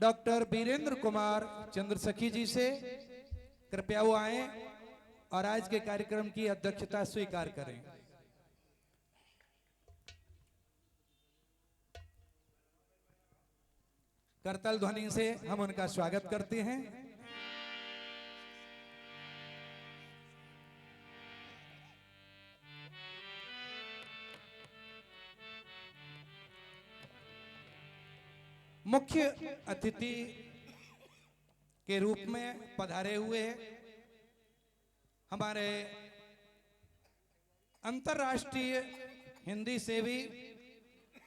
Doctor Virendra Kumar Chandrasakhi जी से कृपया वो आए और आज के कार्यक्रम की अध्यक्षता स्वीकार करें। करताल ध्वनि से हम उनका स्वागत करते हैं। मुख्य अतिथि के रूप में पधारे हुए हमारे अंतर्राष्ट्रीय हिंदी सेवी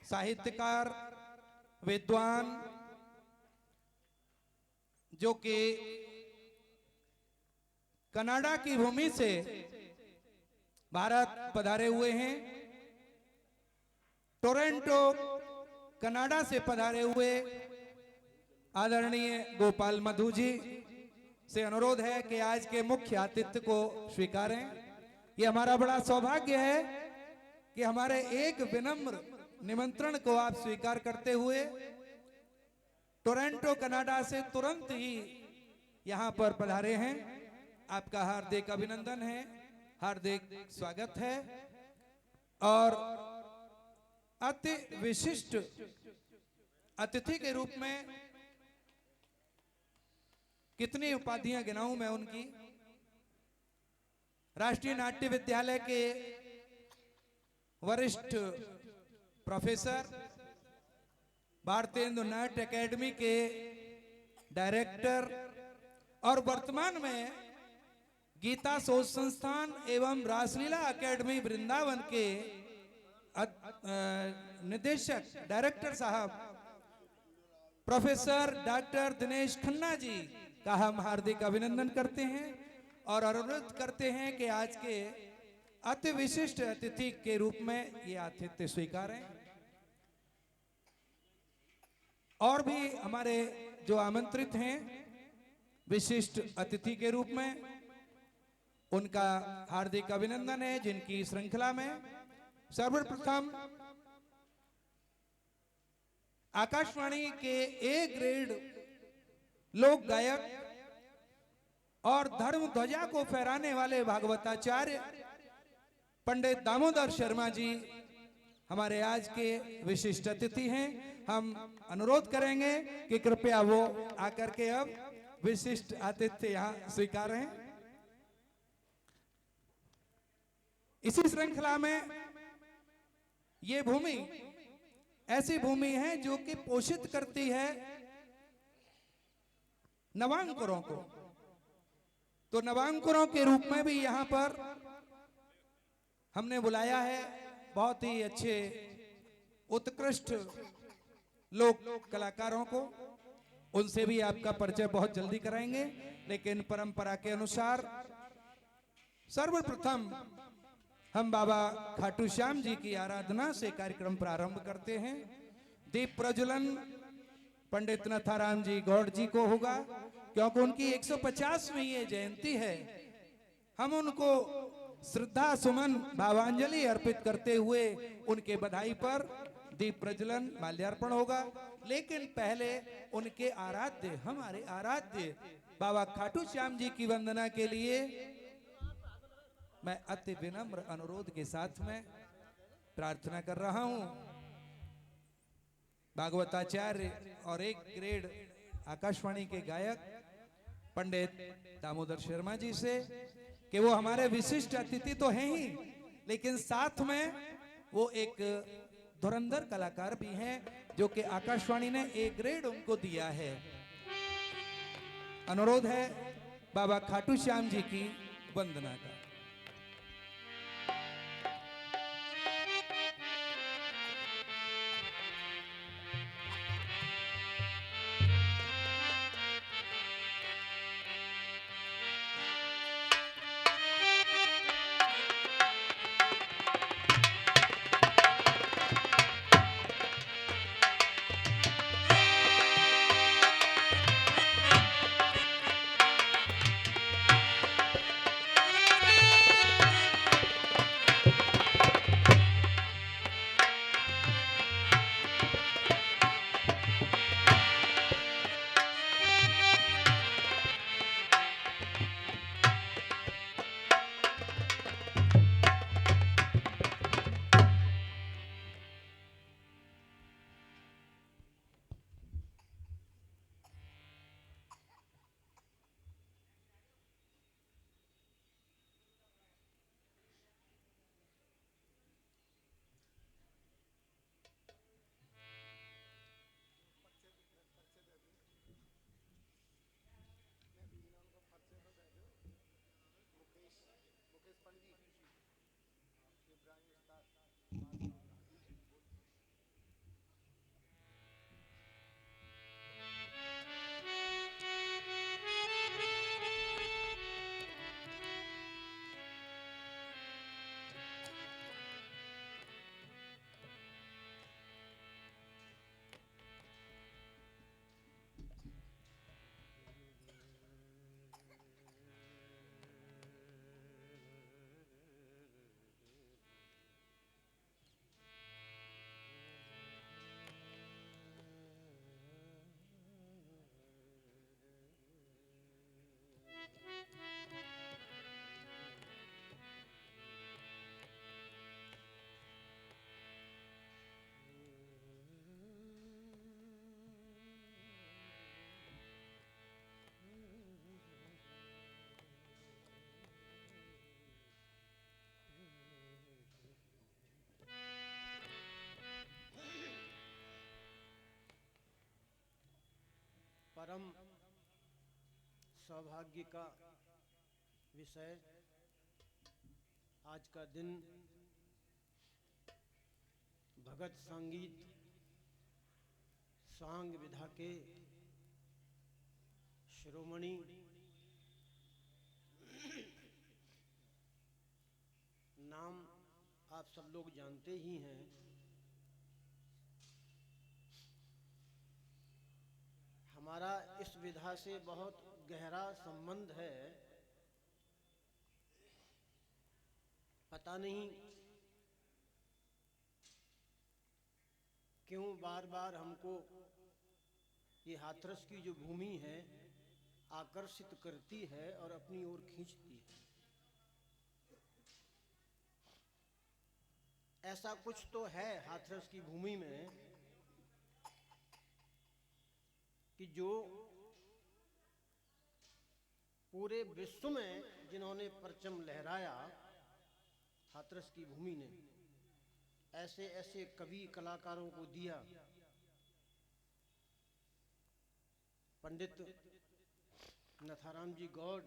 साहित्यकार विद्वान जो कि कनाडा की भूमि से भारत पधारे हुए हैं, टोरंटो कनाडा से पधारे हुए आदरणीय गोपाल मधु जी से अनुरोध है कि आज के मुख्य आतिथ्य को स्वीकारें। ये हमारा बड़ा सौभाग्य है कि हमारे एक विनम्र निमंत्रण को आप स्वीकार करते हुए टोरंटो कनाडा से तुरंत ही यहां पर पधारे हैं। आपका हार्दिक अभिनंदन है, हार्दिक स्वागत है। और अति विशिष्ट अतिथि के रूप में कितनी उपाधियां गिनाऊं मैं उनकी। राष्ट्रीय नाट्य विद्यालय के वरिष्ठ प्रोफेसर, भारतेंदु नाट्य एकेडमी के डायरेक्टर और वर्तमान में गीता शोध संस्थान एवं रासलीला अकेडमी वृंदावन के निदेशक डायरेक्टर साहब प्रोफेसर डॉक्टर दिनेश खन्ना जी का हम हार्दिक अभिनंदन करते हैं और अनुरोध करते हैं कि आज के अति विशिष्ट अतिथि के रूप में ये आतिथ्य स्वीकारें। और भी हमारे जो आमंत्रित हैं विशिष्ट अतिथि के रूप में, उनका हार्दिक अभिनंदन है, जिनकी श्रृंखला में सर्वप्रथम आकाशवाणी के ए ग्रेड लोक गायक और धर्म ध्वजा को फहराने वाले भागवताचार्य पंडित दामोदर शर्मा जी हमारे आज के विशिष्ट अतिथि हैं। हम अनुरोध करेंगे कि कृपया वो आकर के अब विशिष्ट आतिथ्य यहां स्वीकारें। इसी श्रृंखला में ये भूमि ऐसी भूमि है जो कि पोषित करती है नवांकुरों को, तो नवांकुरों के रूप में भी यहाँ पर हमने बुलाया है बहुत ही अच्छे उत्कृष्ट लोक कलाकारों को। उनसे भी आपका परिचय बहुत जल्दी कराएंगे, लेकिन परंपरा के अनुसार सर्वप्रथम हम बाबा खाटू श्याम जी की आराधना से कार्यक्रम प्रारंभ करते हैं। दीप प्रज्वलन पंडित नथाराम जी गौड़ जी को होगा, क्योंकि उनकी 150वीं ये जयंती है। हम उनको श्रद्धा सुमन भावांजलि अर्पित करते हुए उनके बधाई पर दीप प्रज्वलन माल्यार्पण होगा। लेकिन पहले उनके आराध्य, हमारे आराध्य बाबा खाटू श्याम जी की वंदना के लिए मैं अति विनम्र अनुरोध के साथ में प्रार्थना कर रहा हूं भागवताचार्य और एक ग्रेड आकाशवाणी के गायक पंडित दामोदर शर्मा जी से कि वो हमारे विशिष्ट अतिथि तो हैं ही, लेकिन साथ में वो एक धुरंधर कलाकार भी हैं जो कि आकाशवाणी ने एक ग्रेड उनको दिया है। अनुरोध है बाबा खाटू श्याम जी की वंदना का। परम सौभाग्य का विषय आज का दिन भगत संगीत सांग विधा के शिरोमणि नाम आप सब लोग जानते ही हैं। हमारा इस विधा से बहुत गहरा संबंध है। पता नहीं क्यों बार बार हमको ये हाथरस की जो भूमि है आकर्षित करती है और अपनी ओर खींचती है। ऐसा कुछ तो है हाथरस की भूमि में कि जो पूरे विश्व में जिन्होंने परचम लहराया हाथरस की भूमि ने ऐसे ऐसे कवि कलाकारों को दिया। पंडित नथाराम जी गौड़,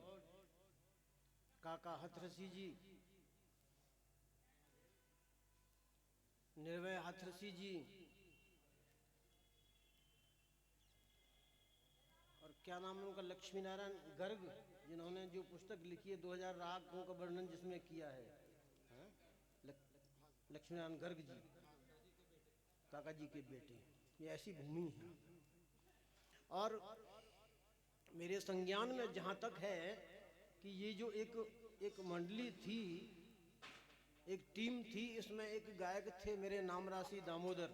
काका हाथरसी जी, निर्भय हाथरसी जी और क्या नाम है उनका, लक्ष्मी नारायण गर्ग, जिन्होंने जो पुस्तक लिखी है 2000 रागों का वर्णन जिसमें किया है, लक्ष्मी नारायण गर्ग जी, काका जी के बेटे। ये ऐसी भूमि है। और मेरे संज्ञान में जहाँ तक है कि ये जो एक मंडली थी, एक टीम थी, इसमें एक गायक थे मेरे नाम राशि दामोदर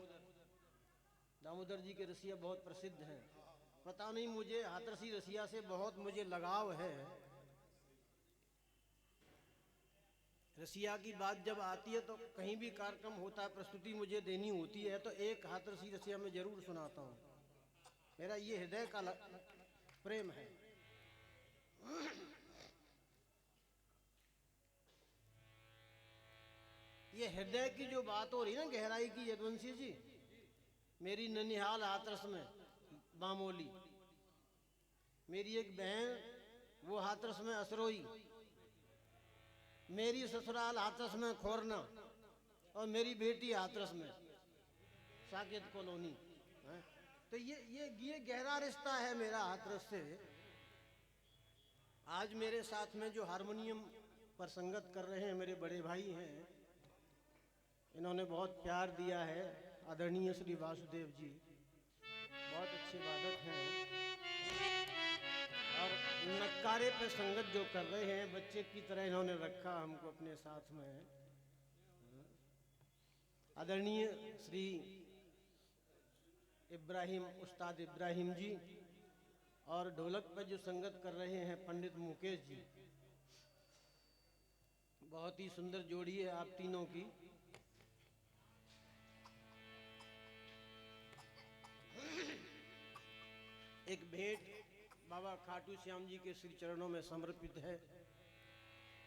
जी के रसिया बहुत प्रसिद्ध हैं। पता नहीं मुझे हाथरसी रसिया से बहुत मुझे लगाव है। रसिया की बात जब आती है तो कहीं भी कार्यक्रम होता है, प्रस्तुति मुझे देनी होती है तो एक हाथरसी रसिया में जरूर सुनाता हूँ। मेरा ये हृदय का प्रेम है। ये हृदय की जो बात हो रही ना, गहराई की, यदुवंशी जी, मेरी ननिहाल हाथरस में बामोली, मेरी एक बहन वो हाथरस में असरोई, मेरी ससुराल हाथरस में खोरना और मेरी बेटी हाथरस में साकेत कॉलोनी है। तो ये गहरा रिश्ता है मेरा हाथरस से। आज मेरे साथ में जो हारमोनियम पर संगत कर रहे हैं मेरे बड़े भाई हैं, इन्होंने बहुत प्यार दिया है। आदरणीय श्री वासुदेव जी बहुत अच्छे वादक हैं। और नक्कारे पे संगत जो कर रहे हैं, बच्चे की तरह इन्होंने रखा हमको अपने साथ में। आदरणीय श्री इब्राहिम, उस्ताद इब्राहिम जी, और ढोलक पर जो संगत कर रहे हैं पंडित मुकेश जी। बहुत ही सुंदर जोड़ी है आप तीनों की। एक भेंट बाबा खाटू श्याम जी के श्री चरणों में समर्पित है,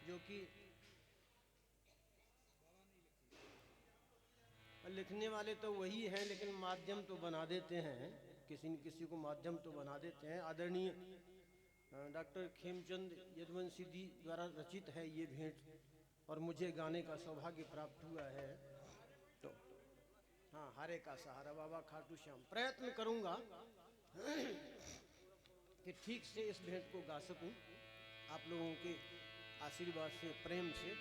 जो कि लिखने वाले तो वही हैं लेकिन माध्यम तो बना देते हैं, किसी न किसी को माध्यम तो बना देते हैं। आदरणीय डॉक्टर खेमचंद यदुवंशी जी द्वारा रचित है ये भेंट और मुझे गाने का सौभाग्य प्राप्त हुआ है। तो हाँ, हरे का सहारा बाबा खाटू श्याम। प्रयत्न करूंगा कि ठीक से इस भेंट को गा सकूं आप लोगों के आशीर्वाद से, प्रेम से।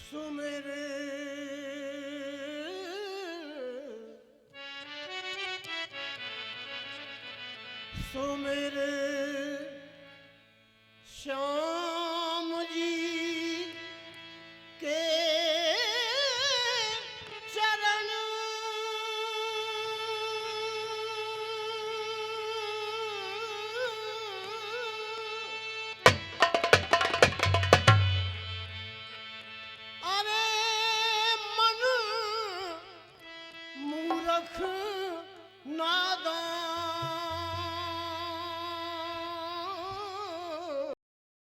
सुमेरे सुमेरे श्याम जी के चरण अरे मन मूरख नादान